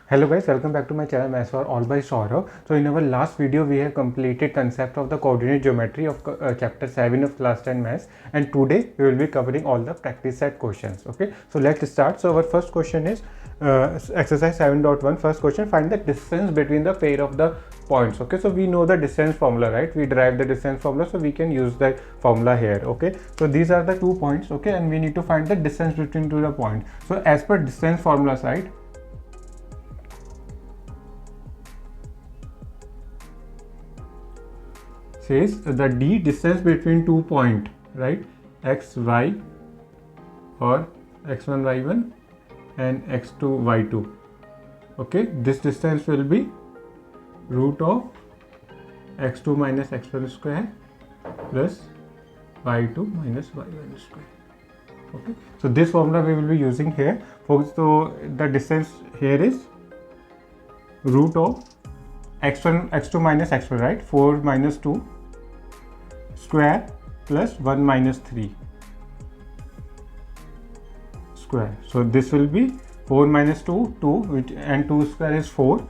Hello guys, welcome back to my channel Maths for All by Saurav. So in our last video we have completed concept of the coordinate geometry of chapter 7 of class 10 Maths, and today we will be covering all the practice set questions. Okay, so let's start. So our first question is exercise 7.1. First question, find the distance between the pair of the points. Okay, so we know the distance formula, right? We derive the distance formula, so we can use that formula here. Okay, so these are the 2 points. Okay, and we need to find the distance between the points. So as per distance formula side, says the d distance between 2 points, right, x y or x1 y1 and x2 y2. Okay, this distance will be root of x2 minus x1 square plus y2 minus y1 square. Okay, so this formula we will be using here. So the distance here is root of x1 x2 minus x1, right, 4 minus 2 square plus 1 minus 3 square. So this will be 4 minus 2 2, which and 2 square is 4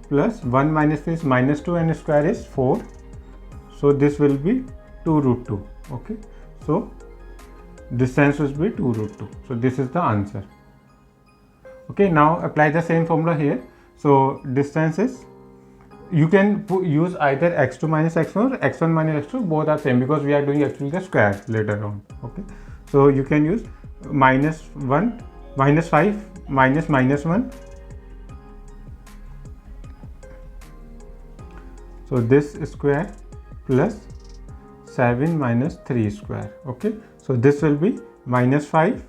plus 1 minus 3 is minus 2 and square is 4. So this will be 2 root 2. Okay, so distance will be 2 root 2. So this is the answer. Okay, now apply the same formula here. So distance is, you can use either x2 minus x1 or x1 minus x2, both are same because we are doing actually the square later on. Okay, so you can use minus 1 minus 5 minus minus 1. So this square plus 7 minus 3 square. Okay, so this will be minus 5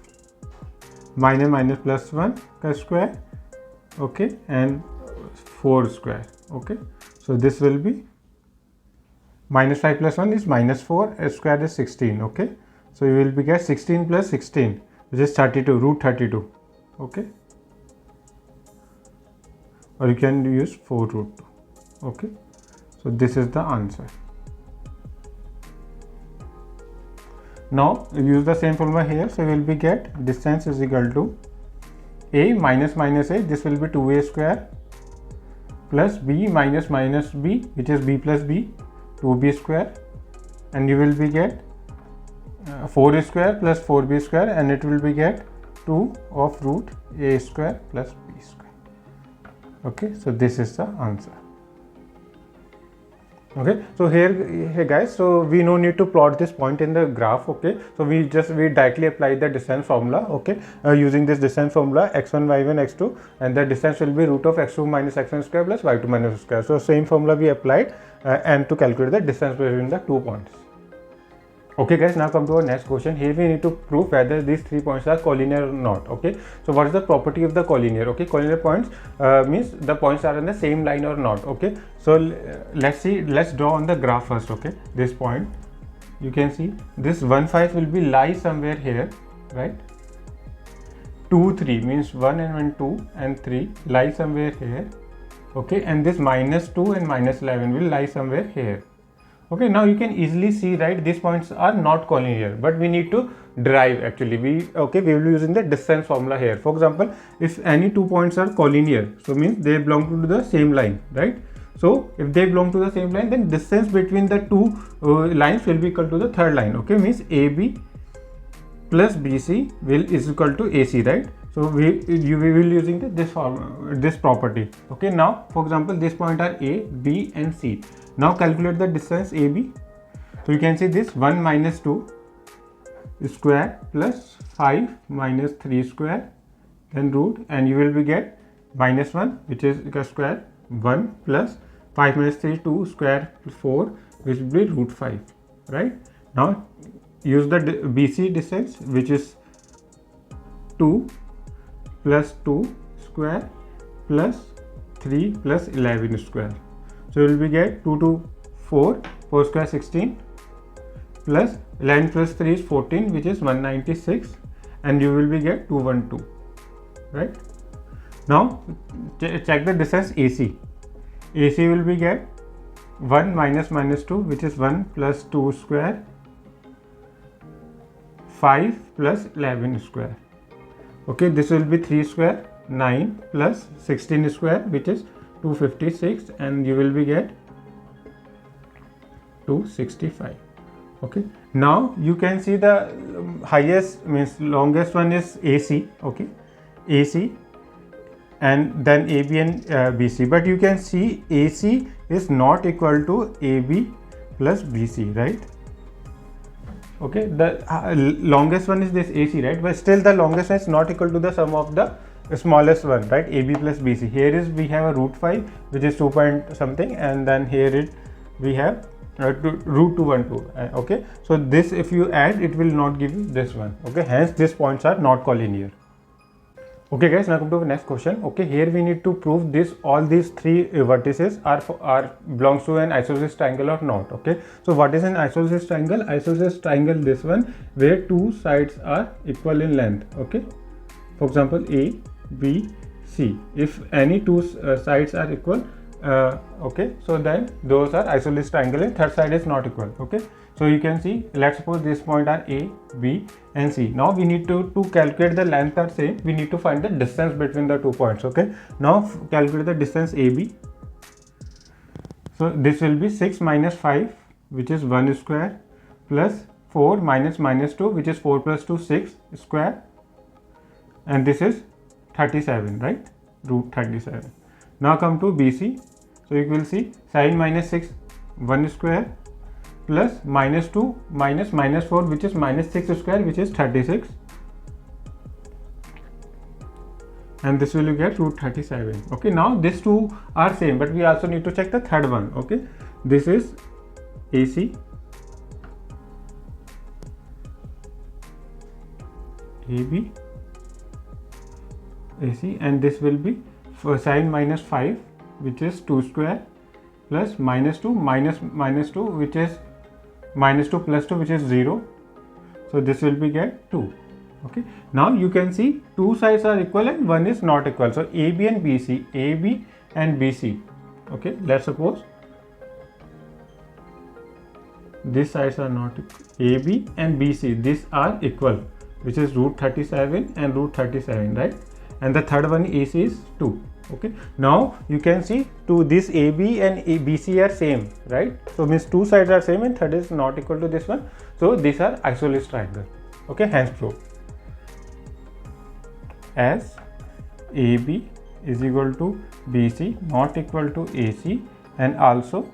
minus minus plus 1 square. Okay, and 4 square. Okay, so this will be minus 5 plus 1 is minus 4, square is 16. Okay, so you will be get 16 plus 16, which is 32, root 32. Okay, or you can use 4 root 2. Okay, so this is the answer. Now use the same formula here. So you will be get distance is equal to a minus minus a, this will be 2a square, plus b minus minus b, which is b plus b, 2b square, and you will be get 4 square plus 4b square, and it will be get 2 of root a square plus b square. Okay, so this is the answer. Okay, so here guys, so we no need to plot this point in the graph. Okay, so we directly apply the distance formula. Okay, using this distance formula x1 y1 x2, and the distance will be root of x2 minus x1 square plus y2 minus square. So same formula we applied and to calculate the distance between the 2 points. Okay guys, now come to our next question. Here we need to prove whether these 3 points are collinear or not. Okay, so what is the property of the collinear? Okay, collinear points means the points are on the same line or not. Okay, so let's draw on the graph first. Okay, this point, you can see this 1 5 will be lie somewhere here, right? 2 3 means 1 and 2 and 3 lie somewhere here. Okay, and this minus 2 and minus 11 will lie somewhere here. Okay, now you can easily see, right, these points are not collinear, but we need to derive actually. We will be using the distance formula here. For example, if any 2 points are collinear, so means they belong to the same line, right? So if they belong to the same line, then distance between the 2 lines will be equal to the third line. Okay, means AB plus BC is equal to AC, right? So we will using this property. Okay, now for example, this point are A, B and C. Now calculate the distance AB. So you can see this 1 minus 2 square plus 5 minus 3 square, then root, and you will be get minus 1, which is square 1 plus 5 minus 3 2 square 4, which will be root 5, right? Now use the BC distance, which is 2 plus 2 square plus 3 plus 11 square. So you will be get 2 to 4, 4 square 16 plus 11 plus 3 is 14, which is 196, and you will be get 212, right? Now check the distance AC. AC will be get 1 minus minus 2, which is 1 plus 2 square 5 plus 11 square. Okay, this will be 3 square 9 plus 16 square, which is 256, and you will be get 265. Okay, now you can see the highest means longest one is AC. Okay, AC, and then AB and BC, but you can see AC is not equal to AB plus BC, right? Okay, the longest one is this AC, right? But still the longest one is not equal to the sum of the smallest one, right? AB plus BC. Here is we have a root 5, which is 2 point something, and then here we have root 212. Okay, so this if you add, it will not give you this one. Okay, hence these points are not collinear. Okay guys, now come to the next question. Okay, here we need to prove this all these three vertices are belongs to an isosceles triangle or not. Okay, so what is an isosceles triangle? Isosceles triangle, this one where two sides are equal in length. Okay, for example A, B, C. If any two sides are equal, okay, so then those are isosceles triangle and third side is not equal. Okay, so you can see, let's suppose this point are A, B and C. Now we need to calculate the length are same, we need to find the distance between the 2 points. Okay, now calculate the distance AB. So this will be 6 minus 5, which is 1 square, plus 4 minus 2, which is 4 plus 2, 6 square, and this is 37, right? Root 37. Now come to BC. So you will see sin minus 6, 1 square, plus minus 2 minus 4, which is minus 6 square, which is 36, and this will you get root 37. Okay, now these two are same, but we also need to check the third one. Okay, this is AC, AB, AC, and this will be for sin minus 5, which is 2 square, plus minus 2 minus 2, which is minus 2 plus 2, which is 0. So this will be get 2. Okay, now you can see two sides are equal and one is not equal. So AB and BC, AB and BC. Okay, let's suppose these sides are not equal. AB and BC, these are equal, which is root 37 and root 37, right? And the third one AC is 2. Okay, now you can see to this AB and BC are same, right? So means two sides are same and third is not equal to this one. So these are isosceles triangle. Okay, hence proof. As AB is equal to BC not equal to AC, and also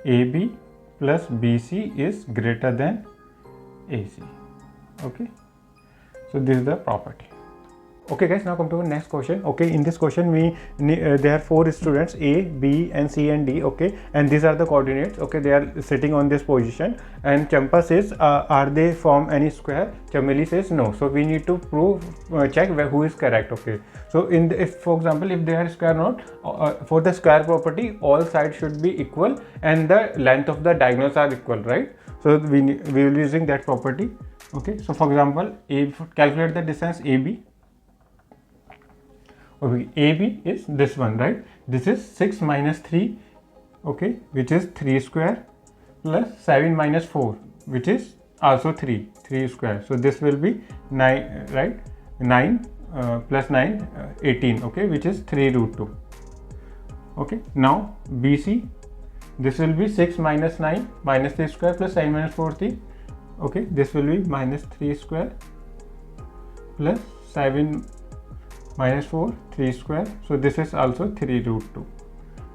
AB plus BC is greater than AC. Okay, so this is the property. Okay guys, now come to the next question. Okay, in this question there are 4 students A, B and C and D. Okay, and these are the coordinates. Okay, they are sitting on this position, and Champa says are they form any square? Chameli says no. So we need to prove check who is correct. Okay, so if for example if they are square not for the square property, all sides should be equal and the length of the diagonals are equal, right? So we will be using that property. Okay, so for example, calculate the distance AB. Okay, AB is this one, right? This is 6 minus 3, okay, which is 3 square, plus 7 minus 4, which is also 3 square. So this will be 9, right? 9 plus 9, 18, okay, which is 3 root 2. Okay, now BC, this will be 6 minus 9 minus 3 square plus 7 minus 4, 3. Okay, this will be minus 3 square plus 7 minus 4, 3 square. So this is also 3 root 2.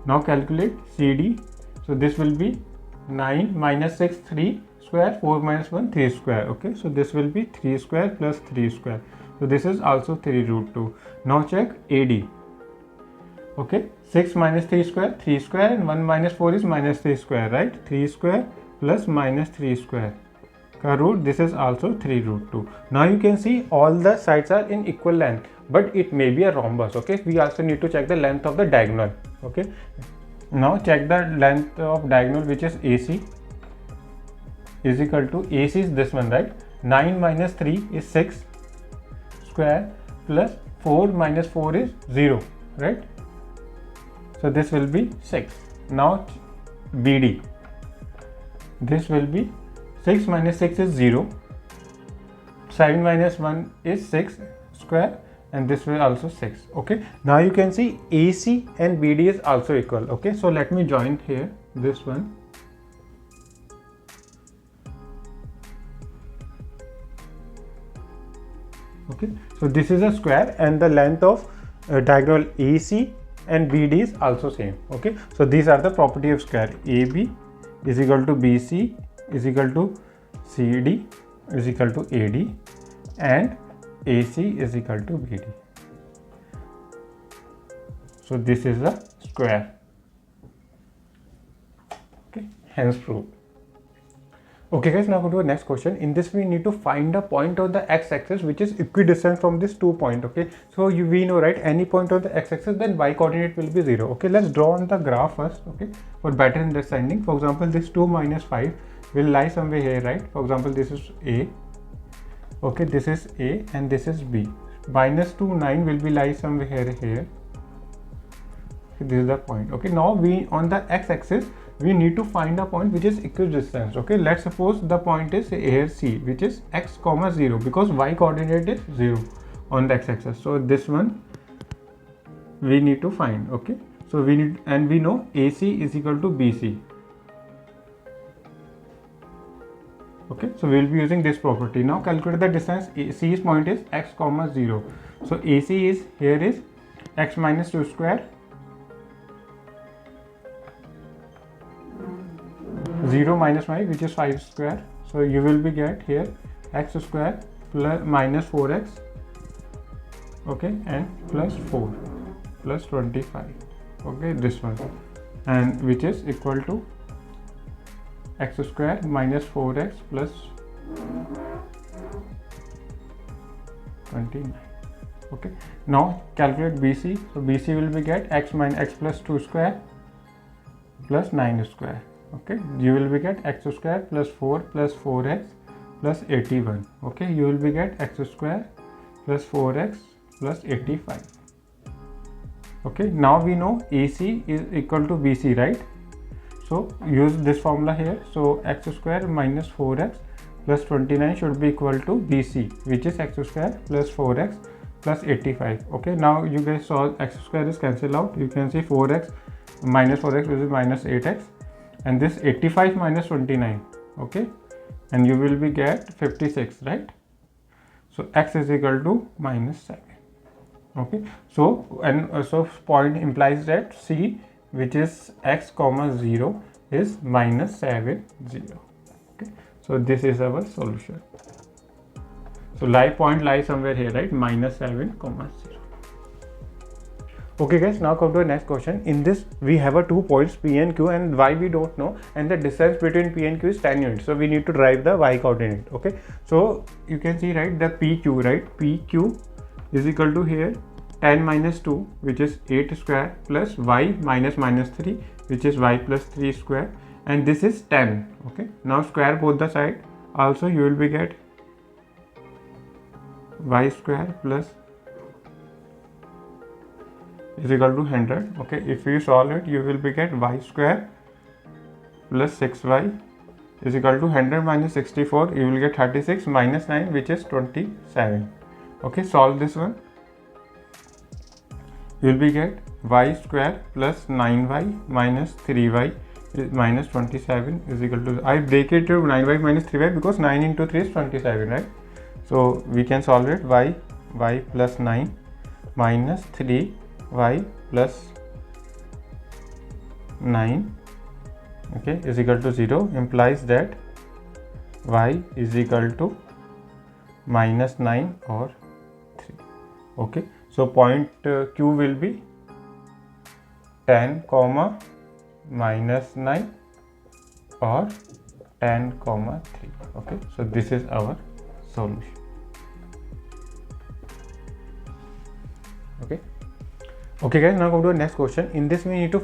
Now calculate CD. So this will be 9 minus 6, 3 square, 4 minus 1, 3 square. Okay, so this will be 3 square plus 3 square. So this is also 3 root 2. Now check AD. Okay, 6 minus 3 square, 3 square, and 1 minus 4 is minus 3 square, right? 3 square plus minus 3 square. Root, this is also 3 root 2. Now you can see all the sides are in equal length, but it may be a rhombus. Okay, we also need to check the length of the diagonal. Okay, now check the length of diagonal, which is AC is equal to AC is this one, right? 9 minus 3 is 6 square plus 4 minus 4 is 0, right? So this will be 6. Now BD, this will be 6 minus 6 is 0, 7 minus 1 is 6 square, and this way also 6. Okay, now you can see AC and BD is also equal. Okay, so let me join here this one. Okay, so this is a square and the length of diagonal AC and BD is also same. Okay, so these are the property of square. AB is equal to BC is equal to CD is equal to AD and AC is equal to BD. So this is a square. Okay, hence proved. Okay guys, now go to the next question. In this we need to find a point on the x-axis which is equidistant from this 2 point. Okay, so we know, right, any point on the x-axis, then y coordinate will be 0. Okay, let's draw on the graph first. Okay, for better understanding, for example, this 2 minus 5 will lie somewhere here, right? For example, this is A. Okay, this is A and this is B. Minus 2, 9 will be lie somewhere here. Okay, this is the point. Okay, now we on the x-axis we need to find a point which is equidistant. Okay, let's suppose the point is here C, which is x comma 0, because y coordinate is 0 on the x-axis. So this one we need to find. Okay, so we need, and we know AC is equal to BC. Okay, so we will be using this property. Now calculate the distance. C's point is x comma 0. So AC is here is x minus 2 square, 0 minus 5, which is 5 square. So you will be get here x square plus minus 4x, okay, and plus 4 plus 25. Okay, this one, and which is equal to x square minus 4x plus 29. Okay, now calculate BC. So BC will be get x minus x plus 2 square plus 9 square. Okay, you will be get x square plus 4 plus 4x plus 81. Okay, you will be get x square plus 4x plus 85. Okay, now we know AC is equal to BC, right? So use this formula here. So x square minus 4x plus 29 should be equal to BC, which is x square plus 4x plus 85. Okay, now you guys saw x square is cancelled out. You can see 4x minus 4x which is minus 8x, and this 85 minus 29. Okay, and you will be get 56, right? So x is equal to minus 7. Okay, so and so point implies that C, which is x comma 0, is minus 7 0. Okay, so this is our solution. So point lies somewhere here, right? Minus 7 comma 0. Okay guys, now come to the next question. In this we have a 2 points P and Q, and y we don't know, and the distance between P and Q is 10 units. So we need to derive the y coordinate. Okay, so you can see, right, the PQ, right? PQ is equal to here 10 minus 2, which is 8 square, plus y minus minus 3, which is y plus 3 square, and this is 10. Okay, now square both the side. Also you will be get y square plus is equal to 100. Okay, if you solve it, you will be get y square plus 6y is equal to 100 minus 64. You will get 36 minus 9, which is 27. Okay, solve this one. You will be get y square plus 9y minus 3y minus 27 is equal to, I break it to 9y minus 3y because 9 into 3 is 27, right? So we can solve it. Y plus 9 minus 3y plus 9, okay, is equal to 0, implies that y is equal to minus 9 or 3. Okay, so point Q will be 10 comma minus 9 or 10 comma 3. Okay, so this is our solution. Okay guys, now come to the next question. In this we need to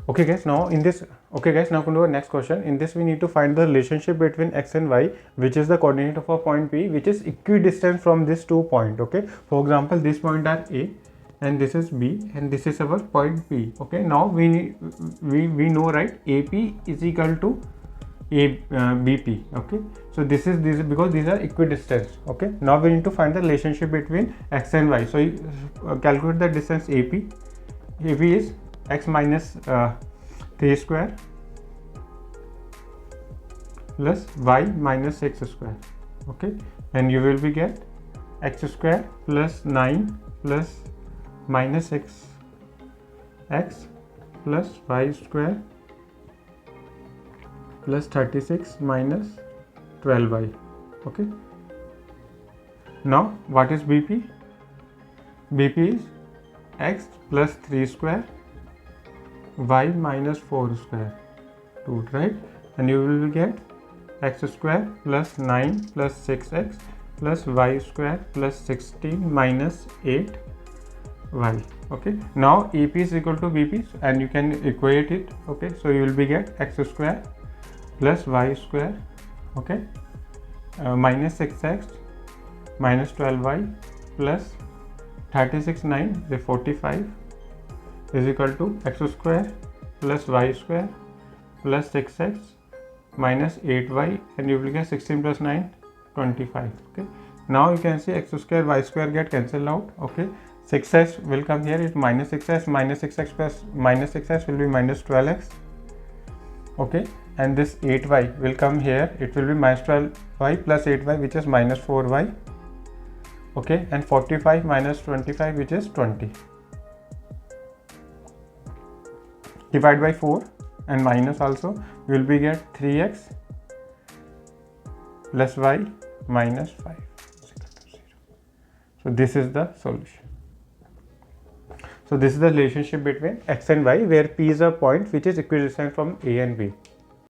okay guys, now come to the next question. In this we need to find the relationship between x and y, which is the coordinate of a point P, which is equidistant from this 2 point. Okay, for example, this point are A and this is B, and this is our point P. Okay, now we know, right, AP is equal to BP. Okay, so this is because these are equidistant. Okay, now we need to find the relationship between x and y. So you calculate the distance AP. AP is x minus 3 square plus y minus x square. Okay, and you will be get x square plus 9 plus minus x plus y square plus 36 minus 12y. Okay, now what is BP? BP is x plus 3 square y minus 4 square, 2, right? And you will get x square plus 9 plus 6x plus y square plus 16 minus 8y. Okay, now EP is equal to BP, and you can equate it. Okay, so you will be get x square plus y square, okay, minus 6x minus 12y plus 36 9 is 45 is equal to x square plus y square plus 6x minus 8y, and you will get 16 plus 9 25. Okay, now you can see x square y square get cancelled out. Okay, 6x will come here, it's minus 6x, minus 6x plus minus 6x will be minus 12x. Okay, and this 8y will come here, it will be minus 12y plus 8y, which is minus 4y. Okay, and 45 minus 25, which is 20. Divide by 4 and minus also, you will be get 3x plus y minus 5 is equal to 0. So this is the solution. So this is the relationship between x and y, where P is a point which is equidistant from A and B.